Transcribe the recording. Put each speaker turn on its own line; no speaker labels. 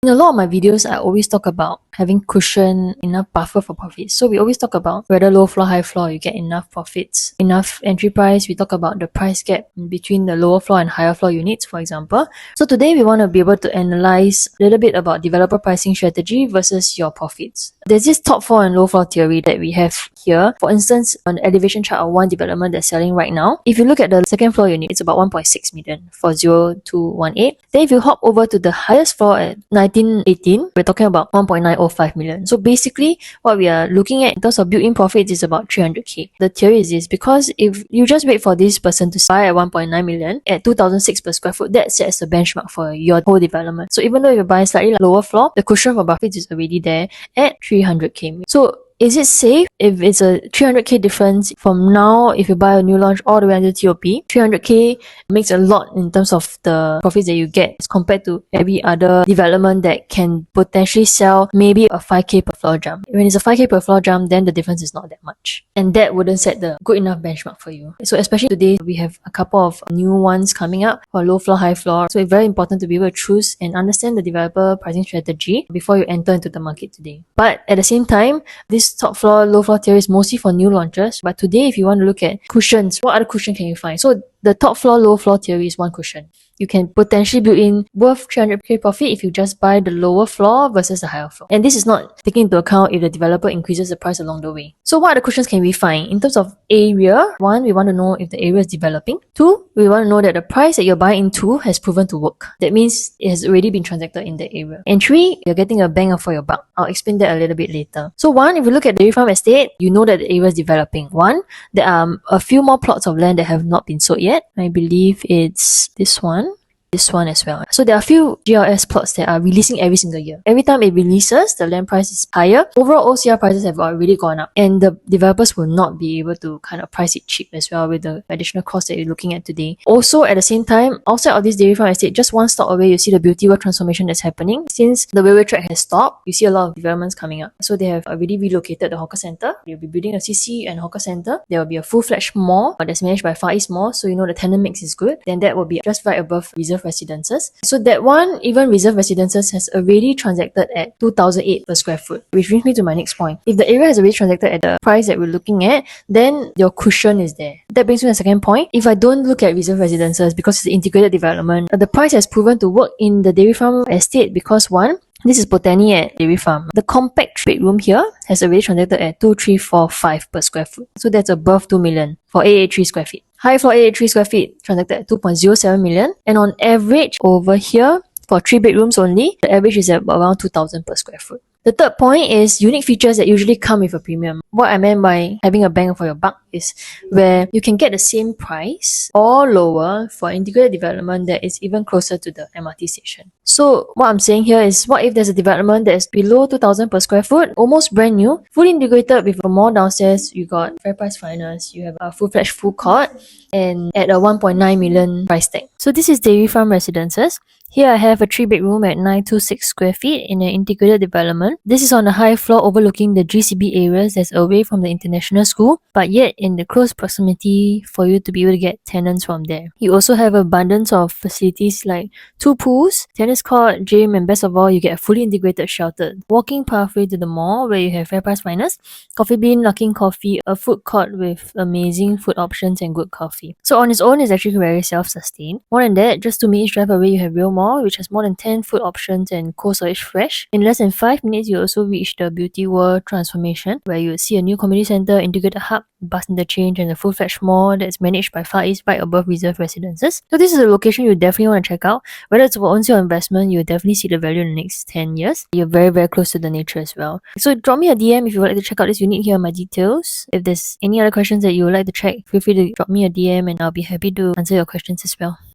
In a lot of my videos, I always talk about having cushion, enough buffer for profits. So we always talk about whether low floor, high floor, you get enough profits, enough entry price. We talk about the price gap between the lower floor and higher floor units, for example. So today we want to be able to analyze a little bit about developer pricing strategy versus your profits. There's this top floor and low floor theory that we have here. For instance, an elevation chart of one development that's selling right now. If you look at the second floor unit, it's about 1.6 million for 0218. Then if you hop over to the highest floor at 1918, we're talking about 1.905 million. So basically, what we are looking at in terms of built-in profits is about 300k. The theory is this, because if you just wait for this person to buy at 1.9 million at 2006 per square foot, that sets the benchmark for your whole development. So even though you're buying slightly lower floor, the cushion for profits is already there at 300k. So is it safe if it's a 300k difference from now if you buy a new launch all the way until TOP? 300k makes a lot in terms of the profits that you get as compared to every other development that can potentially sell maybe a 5k per floor jump. When it's a 5k per floor jump, then the difference is not that much. And that wouldn't set the good enough benchmark for you. So especially today, we have a couple of new ones coming up for low floor, high floor. So it's very important to be able to choose and understand the developer pricing strategy before you enter into the market today. But at the same time, this top floor, low floor theory is mostly for new launches. But today, if you want to look at cushions, what other cushion can you find? So the top floor, low floor theory is one cushion. You can potentially build in worth 300k profit if you just buy the lower floor versus the higher floor. And this is not taking into account if the developer increases the price along the way. So what other cushions can we find? In terms of area, one, we want to know if the area is developing. Two, we want to know that the price that you're buying into has proven to work. That means it has already been transacted in the area. And three, you're getting a bang for your buck. I'll explain that a little bit later. So one, if you look at the dairy farm estate, you know that the area is developing. One, there are a few more plots of land that have not been sold yet. I believe it's this one as well. So there are a few GLS plots that are releasing every single year. Every time it releases, the land price is higher. Overall OCR prices have already gone up, and the developers will not be able to kind of price it cheap as well with the additional cost that you're looking at today. Also, at the same time, outside of this dairy farm estate, just one stop away, you see the Beauty World transformation that's happening. Since the railway track has stopped, you see a lot of developments coming up. So they have already relocated the hawker center. They'll be building a CC and hawker center. There will be a full-fledged mall that's managed by Far East Mall, so you know the tenant mix is good. Then that will be just right above reserve residences. So that one, even reserve residences, has already transacted at 2008 per square foot. Which brings me to my next point. If the area has already transacted at the price that we're looking at, then your cushion is there. That brings me to the second point. If I don't look at reserve residences because it's an integrated development, the price has proven to work in the dairy farm estate because one, this is Botany at Dairy Farm. The compact bedroom here has already transacted at 2345 per square foot. So that's above 2 million for 883 square feet. High floor 883 square feet transacted at 2.07 million. And on average over here, for 3 bedrooms only, the average is at around 2,000 per square foot. The third point is unique features that usually come with a premium. What I meant by having a bang for your buck is where you can get the same price or lower for integrated development that is even closer to the MRT station. So what I'm saying here is, what if there's a development that is below 2,000 per square foot, almost brand new, fully integrated with a mall downstairs, you got fair price finance, you have a full-fledged food court, and at a 1.9 million price tag. So this is Dairy Farm Residences. Here I have a 3-bedroom at 926 square feet in an integrated development. This is on a high floor overlooking the GCB areas that's away from the international school, but yet in the close proximity for you to be able to get tenants from there. You also have abundance of facilities like 2 pools, tennis court, gym, and best of all, you get a fully integrated sheltered walking pathway to the mall where you have fair price finance, coffee bean, Luckin Coffee, a food court with amazing food options and good coffee. So on its own, it's actually very self-sustained. More than that, just 2 minutes drive away, you have Real Mall, which has more than 10 food options and cold storage fresh. In less than 5 minutes, you also reach the Beauty World transformation, where you will see a new community center, integrated hub, bus interchange, and a full-fledged mall that's managed by Far East right above reserve residences. So this is a location you definitely want to check out. Whether it's for owns your investment, you'll definitely see the value in the next 10 years. You're very, very close to the nature as well. So drop me a DM if you would like to check out this unit. Here are my details. If there's any other questions that you would like to check, feel free to drop me a DM and I'll be happy to answer your questions as well.